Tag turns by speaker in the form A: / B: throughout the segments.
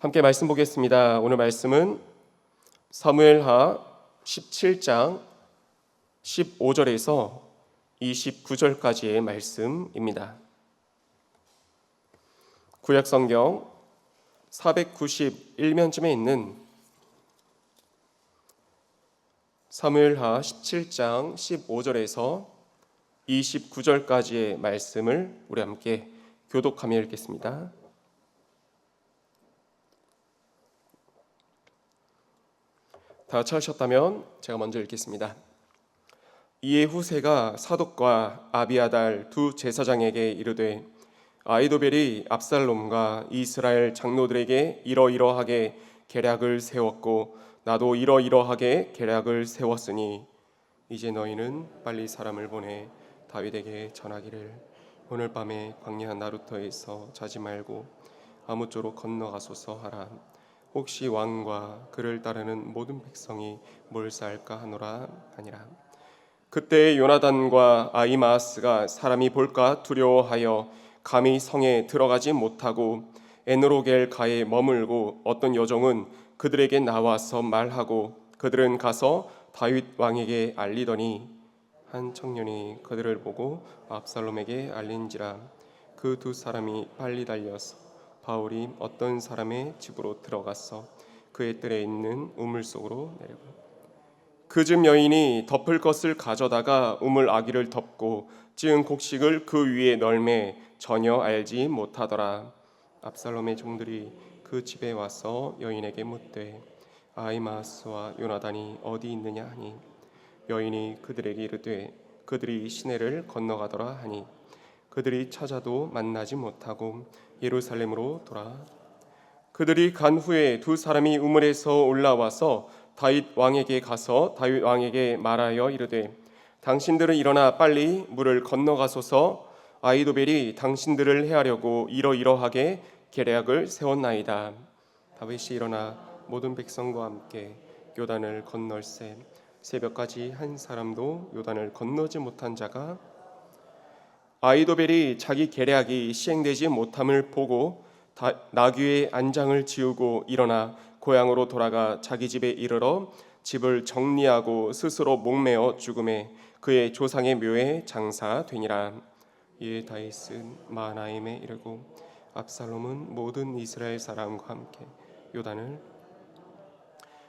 A: 함께 말씀 보겠습니다. 오늘 말씀은 사무엘하 17장 15절에서 29절까지의 말씀입니다. 구약성경 491면쯤에 있는 사무엘하 17장 15절에서 29절까지의 말씀을 우리 함께 교독하며 읽겠습니다. 다 같이 하셨다면 제가 먼저 읽겠습니다. 이에 후세가 사독과 아비아달 두 제사장에게 이르되 아히도벨이 압살롬과 이스라엘 장로들에게 이러이러하게 계략을 세웠고 나도 이러이러하게 계략을 세웠으니 이제 너희는 빨리 사람을 보내 다윗에게 전하기를 오늘 밤에 광야 나루터에서 자지 말고 아무쪼록 건너가소서 하라. 혹시 왕과 그를 따르는 모든 백성이 몰살까 하노라 하니라. 그때 요나단과 아히마아스가 사람이 볼까 두려워하여 감히 성에 들어가지 못하고 에노로겔 가에 머물고 어떤 여종은 그들에게 나와서 말하고 그들은 가서 다윗 왕에게 알리더니 한 청년이 그들을 보고 압살롬에게 알린지라. 그 두 사람이 빨리 달려서 바울이 어떤 사람의 집으로 들어가서 그의 뜰에 있는 우물 속으로 내리고 그집 여인이 덮을 것을 가져다가 우물 아기를 덮고 찌은 곡식을 그 위에 널매 전혀 알지 못하더라. 압살롬의 종들이 그 집에 와서 여인에게 묻되 아히마아스와 요나단이 어디 있느냐 하니 여인이 그들에게 이르되 그들이 시내를 건너가더라 하니 그들이 찾아도 만나지 못하고 예루살렘으로 돌아 그들이 간 후에 두 사람이 우물에서 올라와서 다윗 왕에게 가서 다윗 왕에게 말하여 이르되 당신들은 일어나 빨리 물을 건너가소서. 아히도벨이 당신들을 해하려고 이러이러하게 계략을 세웠나이다. 다윗이 일어나 모든 백성과 함께 요단을 건널세 새벽까지 한 사람도 요단을 건너지 못한 자가 아히도벨이 자기 계략이 시행되지 못함을 보고 나귀의 안장을 지우고 일어나 고향으로 돌아가 자기 집에 이르러 집을 정리하고 스스로 목매어 죽음에 그의 조상의 묘에 장사되니라. 이에 다윗은 마하나임에 이르고 압살롬은 모든 이스라엘 사람과 함께 요단을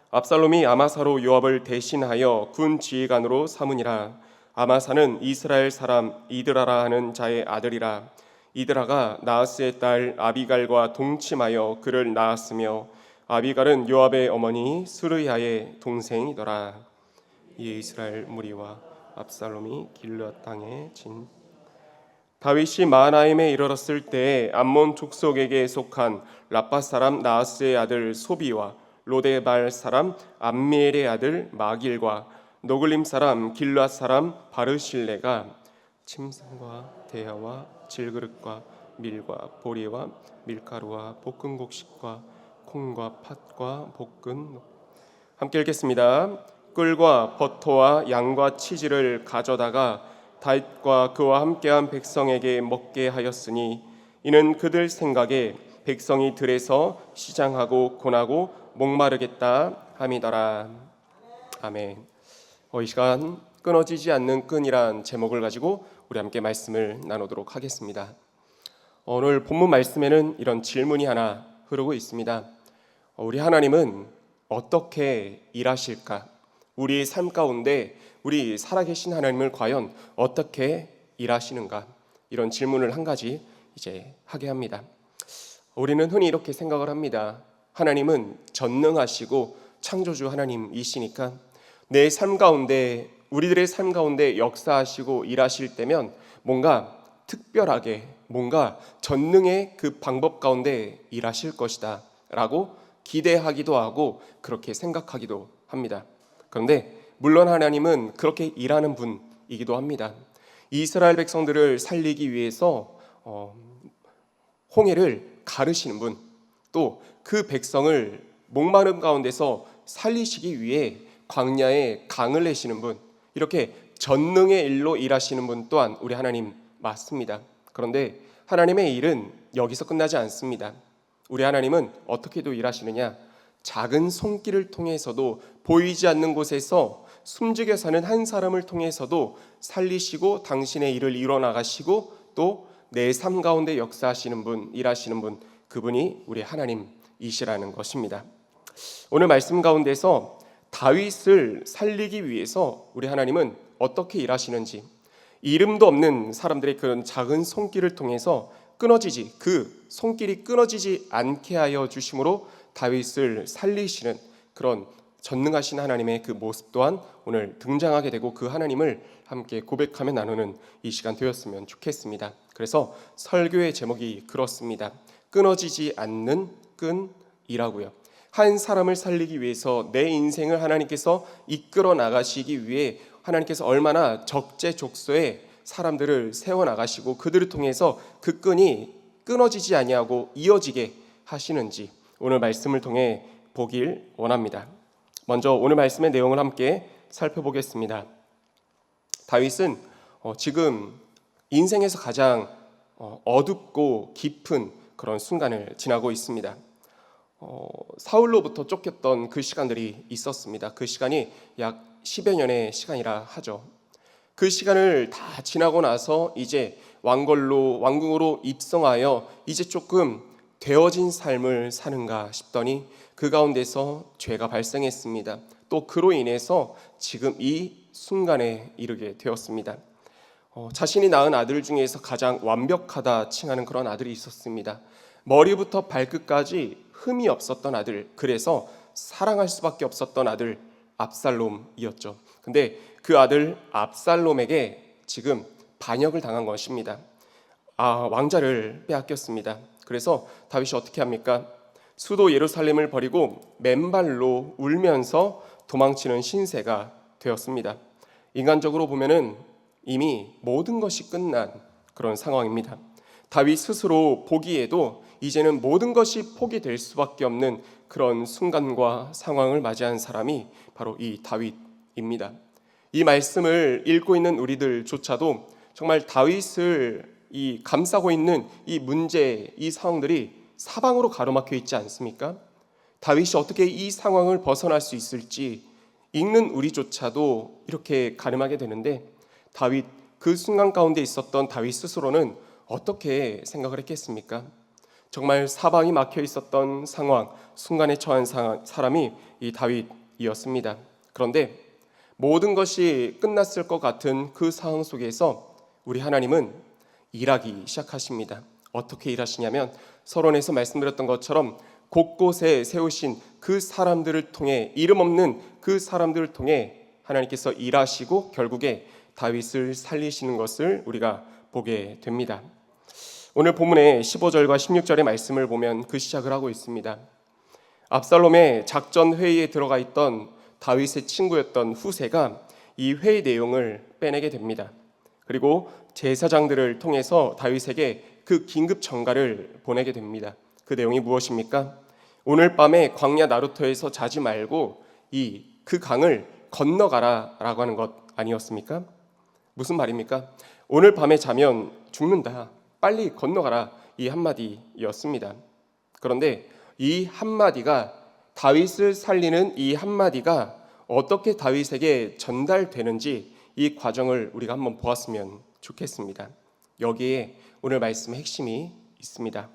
A: 압살롬이 아마사로 요압을 대신하여 군 지휘관으로 삼으니라. 아마사는 이스라엘 사람 이드라라 하는 자의 아들이라. 이드라가 나하스의 딸 아비갈과 동침하여 그를 낳았으며 아비갈은 요압의 어머니 스르야의 동생이더라. 이에 이스라엘 무리와 압살롬이 길르앗 땅에 진 다윗이 마하나임에 이르렀을 때에 암몬 족속에게 속한 라파 사람 나하스의 아들 소비와 로데발 사람 암미엘의 아들 마길과 노글림 사람 길르앗 사람 바르실레가 침상과 대야와 질그릇과 밀과 보리와 밀가루와 볶은 곡식과 콩과 팥과 볶은 함께 읽겠습니다. 꿀과 버터와 양과 치즈를 가져다가 다윗과 그와 함께한 백성에게 먹게 하였으니 이는 그들 생각에 백성이 들에서 시장하고 고나고 목마르겠다 함이더라. 아멘. 이 시간 끊어지지 않는 끈이란 제목을 가지고 우리 함께 말씀을 나누도록 하겠습니다. 오늘 본문 말씀에는 이런 질문이 하나 흐르고 있습니다. 우리 하나님은 어떻게 일하실까? 우리 삶 가운데 우리 살아계신 하나님을 과연 어떻게 일하시는가? 이런 질문을 한 가지 이제 하게 합니다. 우리는 흔히 이렇게 생각을 합니다. 하나님은 전능하시고 창조주 하나님이시니까 내 삶 가운데 우리들의 삶 가운데 역사하시고 일하실 때면 뭔가 특별하게 뭔가 전능의 그 방법 가운데 일하실 것이다 라고 기대하기도 하고 그렇게 생각하기도 합니다. 그런데 물론 하나님은 그렇게 일하는 분이기도 합니다. 이스라엘 백성들을 살리기 위해서 홍해를 가르시는 분, 또 그 백성을 목마름 가운데서 살리시기 위해 광야에 강을 내시는 분, 이렇게 전능의 일로 일하시는 분 또한 우리 하나님 맞습니다. 그런데 하나님의 일은 여기서 끝나지 않습니다. 우리 하나님은 어떻게도 일하시느냐? 작은 손길을 통해서도, 보이지 않는 곳에서 숨죽여 사는 한 사람을 통해서도 살리시고 당신의 일을 이뤄 나가시고 또 내 삶 가운데 역사하시는 분, 일하시는 분, 그분이 우리 하나님이시라는 것입니다. 오늘 말씀 가운데서 다윗을 살리기 위해서 우리 하나님은 어떻게 일하시는지, 이름도 없는 사람들의 그런 작은 손길을 통해서 그 손길이 끊어지지 않게 하여 주심으로 다윗을 살리시는 그런 전능하신 하나님의 그 모습 또한 오늘 등장하게 되고, 그 하나님을 함께 고백하며 나누는 이 시간 되었으면 좋겠습니다. 그래서 설교의 제목이 그렇습니다. 끊어지지 않는 끈이라고요. 한 사람을 살리기 위해서 내 인생을 하나님께서 이끌어 나가시기 위해 하나님께서 얼마나 적재적소에 사람들을 세워나가시고 그들을 통해서 그 끈이 끊어지지 아니하고 이어지게 하시는지 오늘 말씀을 통해 보길 원합니다. 먼저 오늘 말씀의 내용을 함께 살펴보겠습니다. 다윗은 지금 인생에서 가장 어둡고 깊은 그런 순간을 지나고 있습니다. 사울로부터 쫓겼던 그 시간들이 있었습니다. 그 시간이 약 10여 년의 시간이라 하죠. 그 시간을 다 지나고 나서 이제 왕궁으로 입성하여 이제 조금 되어진 삶을 사는가 싶더니 그 가운데서 죄가 발생했습니다. 또 그로 인해서 지금 이 순간에 이르게 되었습니다. 자신이 낳은 아들 중에서 가장 완벽하다 칭하는 그런 아들이 있었습니다. 머리부터 발끝까지 흠이 없었던 아들, 그래서 사랑할 수밖에 없었던 아들 압살롬이었죠. 근데 그 아들 압살롬에게 지금 반역을 당한 것입니다. 왕자를 빼앗겼습니다. 그래서 다윗이 어떻게 합니까? 수도 예루살렘을 버리고 맨발로 울면서 도망치는 신세가 되었습니다. 인간적으로 보면은 이미 모든 것이 끝난 그런 상황입니다. 다윗 스스로 보기에도 이제는 모든 것이 포기될 수밖에 없는 그런 순간과 상황을 맞이한 사람이 바로 이 다윗입니다. 이 말씀을 읽고 있는 우리들조차도 정말 다윗을 감싸고 있는 이 문제, 이 상황들이 사방으로 가로막혀 있지 않습니까? 다윗이 어떻게 이 상황을 벗어날 수 있을지 읽는 우리조차도 이렇게 가늠하게 되는데, 다윗, 그 순간 가운데 있었던 다윗 스스로는 어떻게 생각을 했겠습니까? 정말 사방이 막혀 있었던 상황, 순간에 처한 사람이 이 다윗이었습니다. 그런데 모든 것이 끝났을 것 같은 그 상황 속에서 우리 하나님은 일하기 시작하십니다. 어떻게 일하시냐면 서론에서 말씀드렸던 것처럼 곳곳에 세우신 그 사람들을 통해, 이름 없는 그 사람들을 통해 하나님께서 일하시고 결국에 다윗을 살리시는 것을 우리가 보게 됩니다. 오늘 본문의 15절과 16절의 말씀을 보면 그 시작을 하고 있습니다. 압살롬의 작전 회의에 들어가 있던 다윗의 친구였던 후세가 이 회의 내용을 빼내게 됩니다. 그리고 제사장들을 통해서 다윗에게 그 긴급 전가를 보내게 됩니다. 그 내용이 무엇입니까? 오늘 밤에 광야 나루터에서 자지 말고 그 강을 건너가라 라고 하는 것 아니었습니까? 무슨 말입니까? 오늘 밤에 자면 죽는다, 빨리 건너가라, 이 한마디였습니다. 그런데 이 한마디가, 다윗을 살리는 이 한마디가 어떻게 다윗에게 전달되는지 이 과정을 우리가 한번 보았으면 좋겠습니다. 여기에 오늘 말씀의 핵심이 있습니다.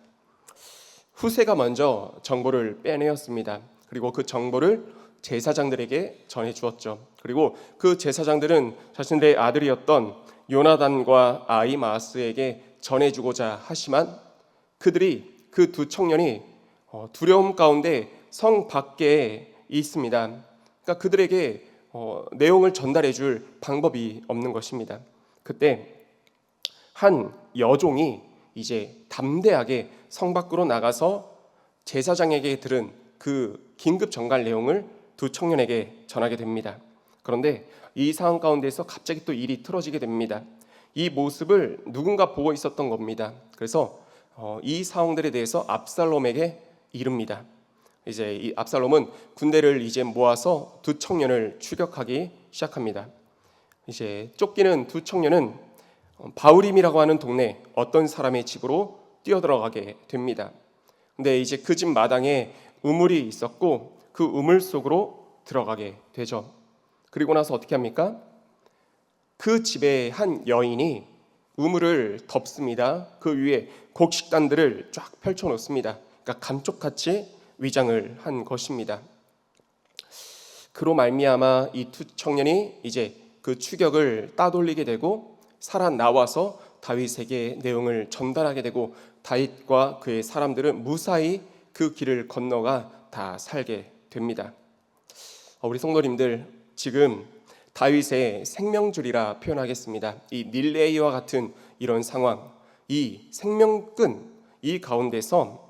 A: 후세가 먼저 정보를 빼내었습니다. 그리고 그 정보를 제사장들에게 전해 주었죠. 그리고 그 제사장들은 자신들의 아들이었던 요나단과 아히마아스에게 전해주고자 하지만 그들이, 그 두 청년이 두려움 가운데 성 밖에 있습니다. 그러니까 그들에게 내용을 전달해 줄 방법이 없는 것입니다. 그때 한 여종이 이제 담대하게 성 밖으로 나가서 제사장에게 들은 그 긴급 전갈 내용을 두 청년에게 전하게 됩니다. 그런데 이 상황 가운데서 갑자기 또 일이 틀어지게 됩니다. 이 모습을 누군가 보고 있었던 겁니다. 그래서 이 상황들에 대해서 압살롬에게 이릅니다. 이제 이 압살롬은 군대를 이제 모아서 두 청년을 추격하기 시작합니다. 이제 쫓기는 두 청년은 바후림이라고 하는 동네 어떤 사람의 집으로 뛰어들어가게 됩니다. 근데 이제 그 집 마당에 우물이 있었고 그 우물 속으로 들어가게 되죠. 그리고 나서 어떻게 합니까? 그 집의 한 여인이 우물을 덮습니다. 그 위에 곡식단들을 쫙 펼쳐 놓습니다. 그러니까 감쪽같이 위장을 한 것입니다. 그로 말미암아 이 두 청년이 이제 그 추격을 따돌리게 되고 살아나와서 다윗에게 내용을 전달하게 되고 다윗과 그의 사람들은 무사히 그 길을 건너가 다 살게 됩니다. 우리 성도님들, 지금 다윗의 생명줄이라 표현하겠습니다. 이 릴레이와 같은 이런 상황, 이 생명끈 이 가운데서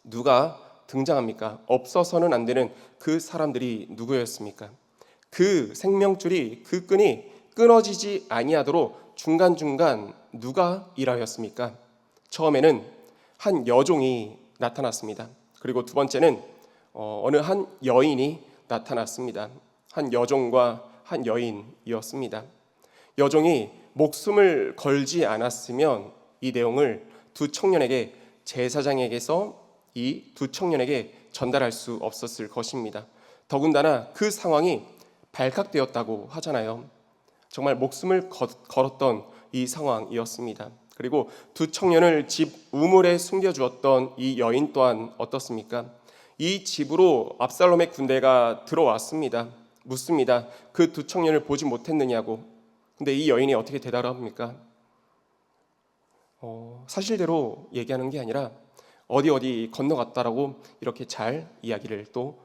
A: 누가 등장합니까? 없어서는 안 되는 그 사람들이 누구였습니까? 그 생명줄이, 그 끈이 끊어지지 아니하도록 중간중간 누가 일하였습니까? 처음에는 한 여종이 나타났습니다. 그리고 두 번째는 어느 한 여인이 나타났습니다. 한 여종과 한 여인이었습니다. 여종이 목숨을 걸지 않았으면 이 내용을 두 청년에게, 제사장에게서 이 두 청년에게 전달할 수 없었을 것입니다. 더군다나 그 상황이 발각되었다고 하잖아요. 정말 목숨을 걸었던 이 상황이었습니다. 그리고 두 청년을 집 우물에 숨겨주었던 이 여인 또한 어떻습니까? 이 집으로 압살롬의 군대가 들어왔습니다. 묻습니다. 그 두 청년을 보지 못했느냐고. 근데 이 여인이 어떻게 대답합니까? 사실대로 얘기하는 게 아니라 어디 건너갔다라고 이렇게 잘 이야기를 또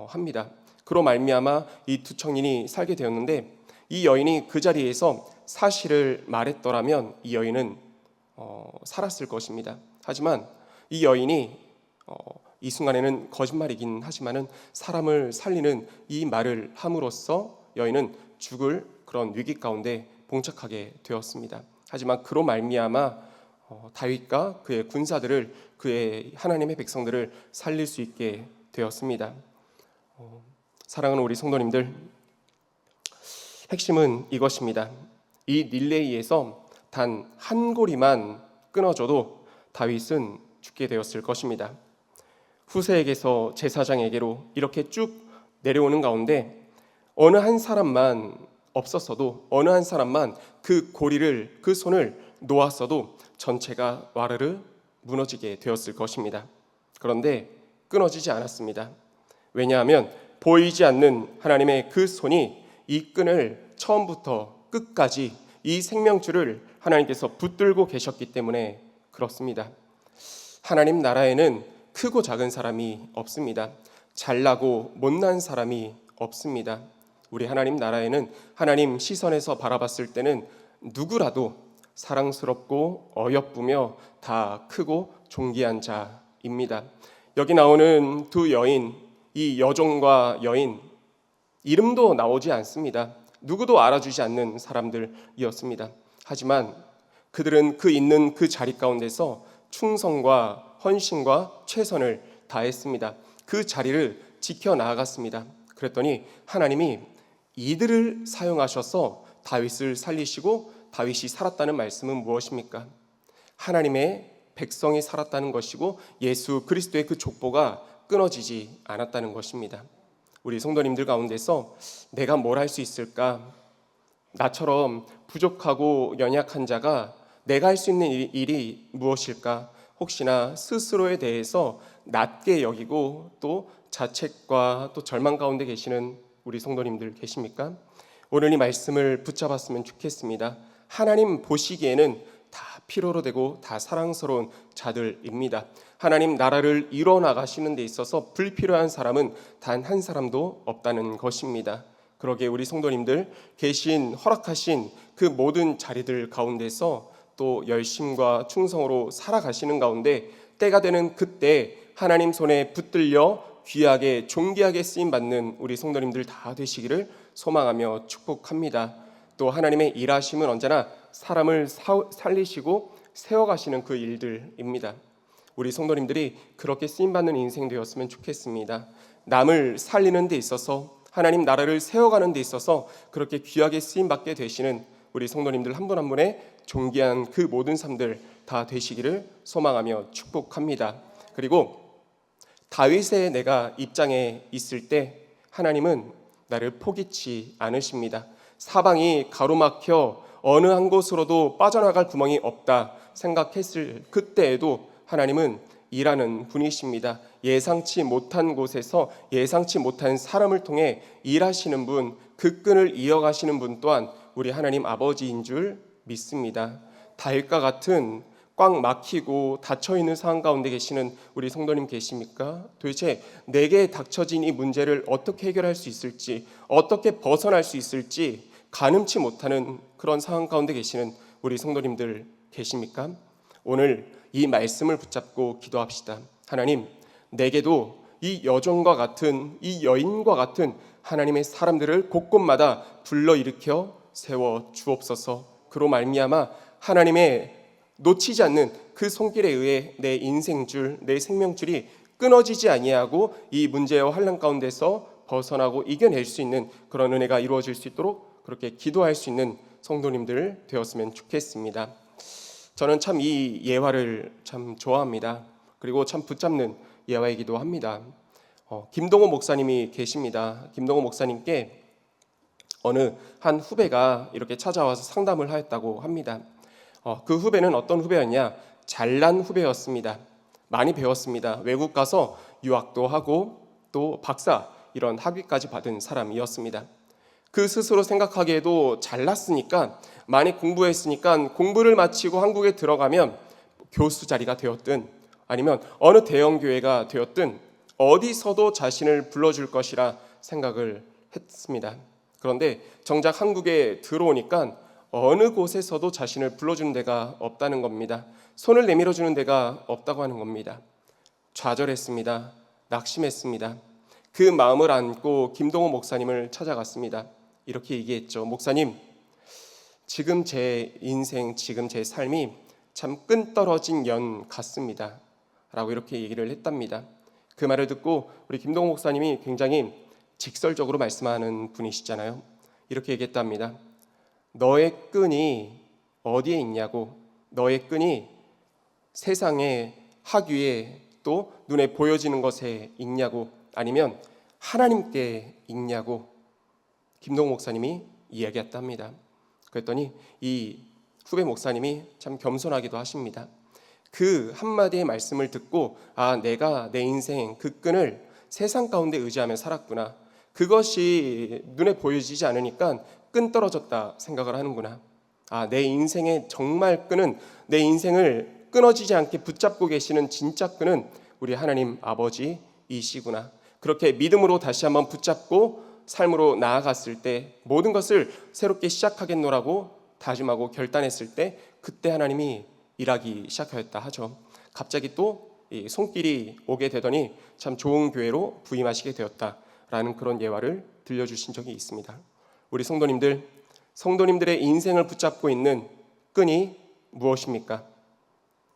A: 합니다. 그로 말미암아 이 두 청년이 살게 되었는데, 이 여인이 그 자리에서 사실을 말했더라면 이 여인은 살았을 것입니다. 하지만 이 여인이 이 순간에는 거짓말이긴 하지만은 사람을 살리는 이 말을 함으로써 여인은 죽을 그런 위기 가운데 봉착하게 되었습니다. 하지만 그로 말미암아 다윗과 그의 군사들을, 그의 하나님의 백성들을 살릴 수 있게 되었습니다. 사랑하는 우리 성도님들, 핵심은 이것입니다. 이 릴레이에서 단 한 고리만 끊어져도 다윗은 죽게 되었을 것입니다. 후세에게서 제사장에게로 이렇게 쭉 내려오는 가운데 어느 한 사람만 없었어도, 어느 한 사람만 그 고리를, 그 손을 놓았어도 전체가 와르르 무너지게 되었을 것입니다. 그런데 끊어지지 않았습니다. 왜냐하면 보이지 않는 하나님의 그 손이 이 끈을 처음부터 끝까지, 이 생명줄을 하나님께서 붙들고 계셨기 때문에 그렇습니다. 하나님 나라에는 크고 작은 사람이 없습니다. 잘나고 못난 사람이 없습니다. 우리 하나님 나라에는 하나님 시선에서 바라봤을 때는 누구라도 사랑스럽고 어여쁘며 다 크고 존귀한 자입니다. 여기 나오는 두 여인, 이 여종과 여인, 이름도 나오지 않습니다. 누구도 알아주지 않는 사람들이었습니다. 하지만 그들은 그 있는 그 자리 가운데서 충성과 헌신과 최선을 다했습니다. 그 자리를 지켜나갔습니다. 그랬더니 하나님이 이들을 사용하셔서 다윗을 살리시고 다윗이 살았다는 말씀은 무엇입니까? 하나님의 백성이 살았다는 것이고 예수 그리스도의 그 족보가 끊어지지 않았다는 것입니다. 우리 성도님들 가운데서 내가 뭘 할 수 있을까? 나처럼 부족하고 연약한 자가 내가 할 수 있는 일이 무엇일까? 혹시나 스스로에 대해서 낮게 여기고 또 자책과 또 절망 가운데 계시는 우리 성도님들 계십니까? 오늘 이 말씀을 붙잡았으면 좋겠습니다. 하나님 보시기에는 다 필요로 되고 다 사랑스러운 자들입니다. 하나님 나라를 이뤄나가시는 데 있어서 불필요한 사람은 단 한 사람도 없다는 것입니다. 그러기에 우리 성도님들 계신, 허락하신 그 모든 자리들 가운데서 또 열심과 충성으로 살아가시는 가운데 때가 되는 그때 하나님 손에 붙들려 귀하게 존귀하게 쓰임받는 우리 성도님들 다 되시기를 소망하며 축복합니다. 또 하나님의 일하심은 언제나 사람을 살리시고 세워가시는 그 일들입니다. 우리 성도님들이 그렇게 쓰임받는 인생 되었으면 좋겠습니다. 남을 살리는 데 있어서, 하나님 나라를 세워가는 데 있어서 그렇게 귀하게 쓰임받게 되시는 우리 성도님들 한 분 한 분의 존귀한 그 모든 삶들 다 되시기를 소망하며 축복합니다. 그리고 다윗의 내가 입장에 있을 때 하나님은 나를 포기치 않으십니다. 사방이 가로막혀 어느 한 곳으로도 빠져나갈 구멍이 없다 생각했을 그때에도 하나님은 일하는 분이십니다. 예상치 못한 곳에서 예상치 못한 사람을 통해 일하시는 분, 그 끈을 이어가시는 분 또한 우리 하나님 아버지인 줄 믿습니다. 다윗과 같은 꽉 막히고 닫혀있는 상황 가운데 계시는 우리 성도님 계십니까? 도대체 내게 닥쳐진 이 문제를 어떻게 해결할 수 있을지, 어떻게 벗어날 수 있을지 가늠치 못하는 그런 상황 가운데 계시는 우리 성도님들 계십니까? 오늘 이 말씀을 붙잡고 기도합시다. 하나님, 내게도 이 여종과 같은, 이 여인과 같은 하나님의 사람들을 곳곳마다 불러일으켜 세워 주옵소서. 그로 말미암아 하나님의 놓치지 않는 그 손길에 의해 내 인생줄, 내 생명줄이 끊어지지 아니하고 이 문제와 환난 가운데서 벗어나고 이겨낼 수 있는 그런 은혜가 이루어질 수 있도록 그렇게 기도할 수 있는 성도님들 되었으면 좋겠습니다. 저는 참 이 예화를 참 좋아합니다. 그리고 참 붙잡는 예화이기도 합니다. 김동호 목사님이 계십니다. 김동호 목사님께 어느 한 후배가 이렇게 찾아와서 상담을 하였다고 합니다. 그 후배는 어떤 후배였냐? 잘난 후배였습니다. 많이 배웠습니다. 외국 가서 유학도 하고 또 박사 이런 학위까지 받은 사람이었습니다. 그 스스로 생각하기에도 잘났으니까, 많이 공부했으니까 공부를 마치고 한국에 들어가면 교수 자리가 되었든 아니면 어느 대형 교회가 되었든 어디서도 자신을 불러줄 것이라 생각을 했습니다. 그런데 정작 한국에 들어오니까 어느 곳에서도 자신을 불러주는 데가 없다는 겁니다. 손을 내밀어주는 데가 없다고 하는 겁니다. 좌절했습니다. 낙심했습니다. 그 마음을 안고 김동호 목사님을 찾아갔습니다. 이렇게 얘기했죠. 목사님, 지금 제 인생, 지금 제 삶이 참 끈떨어진 연 같습니다. 라고 이렇게 얘기를 했답니다. 그 말을 듣고 우리 김동호 목사님이 굉장히 직설적으로 말씀하는 분이시잖아요. 이렇게 얘기했답니다. 너의 끈이 어디에 있냐고, 너의 끈이 세상의 학위에 또 눈에 보여지는 것에 있냐고, 아니면 하나님께 있냐고 김동호 목사님이 이야기했답니다. 그랬더니 이 후배 목사님이 참 겸손하기도 하십니다. 그 한마디의 말씀을 듣고 내가 내 인생 그 끈을 세상 가운데 의지하며 살았구나. 그것이 눈에 보여지지 않으니까 끈 떨어졌다 생각을 하는구나. 내 인생의 정말 끈은, 내 인생을 끊어지지 않게 붙잡고 계시는 진짜 끈은 우리 하나님 아버지이시구나. 그렇게 믿음으로 다시 한번 붙잡고 삶으로 나아갔을 때 모든 것을 새롭게 시작하겠노라고 다짐하고 결단했을 때 그때 하나님이 일하기 시작하였다 하죠. 갑자기 또 손길이 오게 되더니 참 좋은 교회로 부임하시게 되었다라는 그런 예화를 들려주신 적이 있습니다. 우리 성도님들의 인생을 붙잡고 있는 끈이 무엇입니까?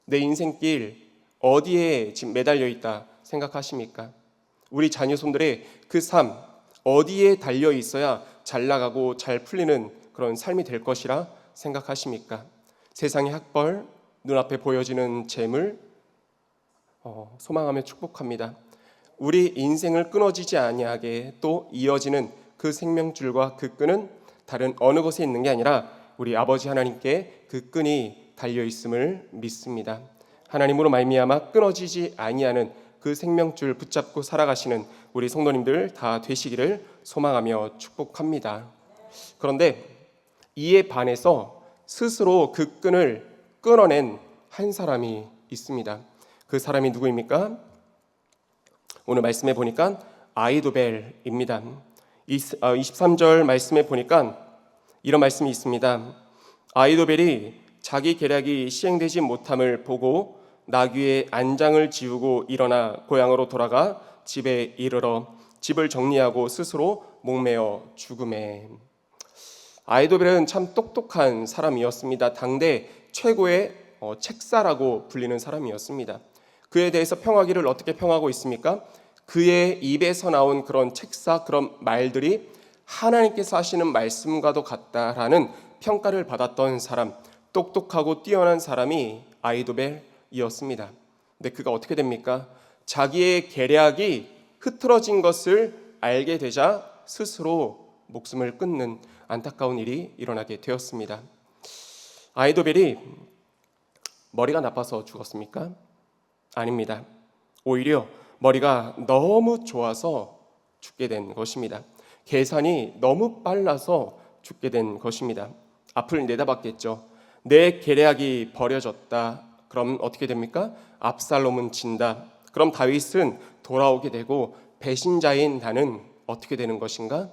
A: 내 인생길 어디에 지금 매달려 있다 생각하십니까? 우리 자녀손들의 그 삶 어디에 달려 있어야 잘 나가고 잘 풀리는 그런 삶이 될 것이라 생각하십니까? 세상의 학벌, 눈앞에 보여지는 재물, 소망하며 축복합니다. 우리 인생을 끊어지지 아니하게 또 이어지는 그 생명줄과 그 끈은 다른 어느 곳에 있는 게 아니라 우리 아버지 하나님께 그 끈이 달려 있음을 믿습니다. 하나님으로 말미암아 끊어지지 아니하는 그 생명줄 붙잡고 살아가시는 우리 성도님들 다 되시기를 소망하며 축복합니다. 그런데 이에 반해서 스스로 그 끈을 끊어낸 한 사람이 있습니다. 그 사람이 누구입니까? 오늘 말씀에 보니까 아이도벨입니다. 23절 말씀에 보니까 이런 말씀이 있습니다. 아이도벨이 자기 계략이 시행되지 못함을 보고 나귀의 안장을 지우고 일어나 고향으로 돌아가 집에 이르러 집을 정리하고 스스로 목매어 죽음에. 아이도벨은 참 똑똑한 사람이었습니다. 당대 최고의 책사라고 불리는 사람이었습니다. 그에 대해서 평하기를 어떻게 평하고 있습니까? 그의 입에서 나온 그런 책사, 그런 말들이 하나님께서 하시는 말씀과도 같다라는 평가를 받았던 사람, 똑똑하고 뛰어난 사람이 아이도벨이었습니다. 근데 그가 어떻게 됩니까? 자기의 계략이 흐트러진 것을 알게 되자 스스로 목숨을 끊는 안타까운 일이 일어나게 되었습니다. 아이도벨이 머리가 나빠서 죽었습니까? 아닙니다. 오히려 머리가 너무 좋아서 죽게 된 것입니다. 계산이 너무 빨라서 죽게 된 것입니다. 앞을 내다봤겠죠. 내 계략이 버려졌다. 그럼 어떻게 됩니까? 압살롬은 진다. 그럼 다윗은 돌아오게 되고 배신자인 나는 어떻게 되는 것인가?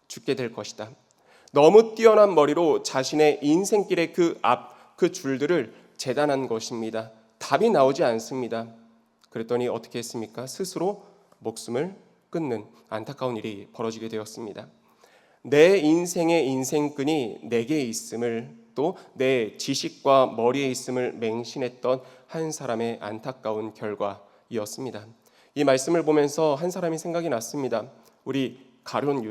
A: 죽게 될 것이다. 너무 뛰어난 머리로 자신의 인생길의 그 줄들을 재단한 것입니다. 답이 나오지 않습니다. 그랬더니 어떻게 했습니까? 스스로 목숨을 끊는 안타까운 일이 벌어지게 되었습니다. 내 인생의 인생끈이 내게 있음을, 또 내 지식과 머리에 있음을 맹신했던 한 사람의 안타까운 결과이었습니다. 이 말씀을 보면서 한 사람이 생각이 났습니다. 우리 가룟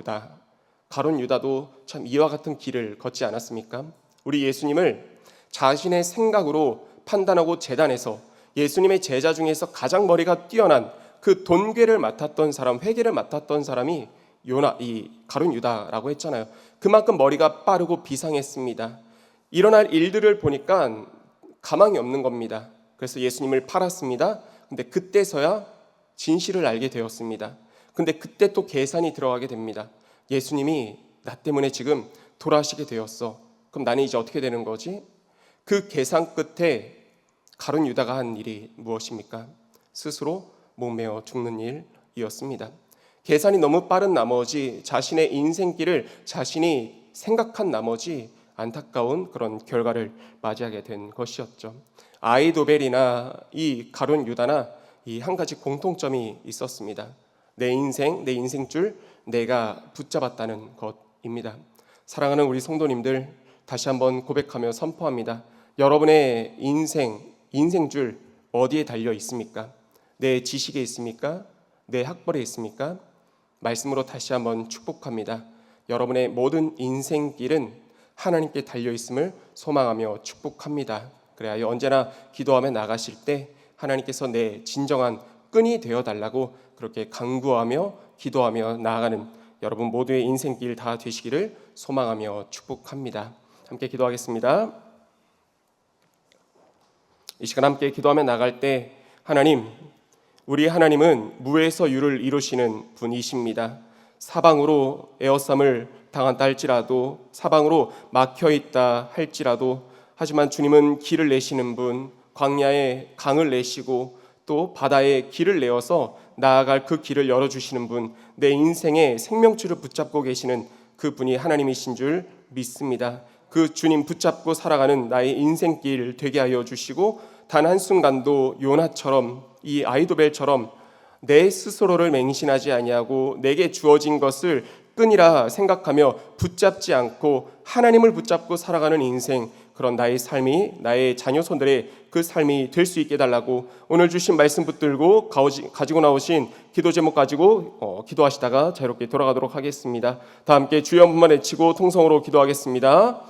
A: 유다도 참 이와 같은 길을 걷지 않았습니까? 우리 예수님을 자신의 생각으로 판단하고 재단해서 예수님의 제자 중에서 가장 머리가 뛰어난 그 돈궤를 맡았던 사람, 회계를 맡았던 사람이 이 가룟 유다라고 했잖아요. 그만큼 머리가 빠르고 비상했습니다. 일어날 일들을 보니까 가망이 없는 겁니다. 그래서 예수님을 팔았습니다. 근데 그때서야 진실을 알게 되었습니다. 근데 그때 또 계산이 들어가게 됩니다. 예수님이 나 때문에 지금 돌아가시게 되었어. 그럼 나는 이제 어떻게 되는 거지? 그 계산 끝에 가룟 유다가 한 일이 무엇입니까? 스스로 목매어 죽는 일이었습니다. 계산이 너무 빠른 나머지 자신의 인생길을 자신이 생각한 나머지 안타까운 그런 결과를 맞이하게 된 것이었죠. 아이도벨이나 이 가룟 유다나 이 한 가지 공통점이 있었습니다. 내 인생줄 내가 붙잡았다는 것입니다. 사랑하는 우리 성도님들, 다시 한번 고백하며 선포합니다. 여러분의 인생줄 어디에 달려 있습니까? 내 지식에 있습니까? 내 학벌에 있습니까? 말씀으로 다시 한번 축복합니다. 여러분의 모든 인생길은 하나님께 달려 있음을 소망하며 축복합니다. 그래야 언제나 기도하며 나가실 때 하나님께서 내 진정한 끈이 되어 달라고 그렇게 간구하며 기도하며 나아가는 여러분 모두의 인생길 다 되시기를 소망하며 축복합니다. 함께 기도하겠습니다. 이 시간 함께 기도하며 나갈 때 우리 하나님은 무에서 유를 이루시는 분이십니다. 사방으로 에워싸움을 당한다 할지라도, 사방으로 막혀있다 할지라도, 하지만 주님은 길을 내시는 분, 광야에 강을 내시고 또 바다에 길을 내어서 나아갈 그 길을 열어주시는 분, 내 인생의 생명줄을 붙잡고 계시는 그 분이 하나님이신 줄 믿습니다. 그 주님 붙잡고 살아가는 나의 인생길 되게 하여 주시고, 단 한순간도 요나처럼 이 아이도벨처럼 내 스스로를 맹신하지 아니하고 내게 주어진 것을 끈이라 생각하며 붙잡지 않고 하나님을 붙잡고 살아가는 인생, 그런 나의 삶이, 나의 자녀손들의 그 삶이 될 수 있게 달라고 오늘 주신 말씀 붙들고 가지고 나오신 기도 제목 가지고 기도하시다가 자유롭게 돌아가도록 하겠습니다. 다 함께 주여 한 번만 외치고 통성으로 기도하겠습니다.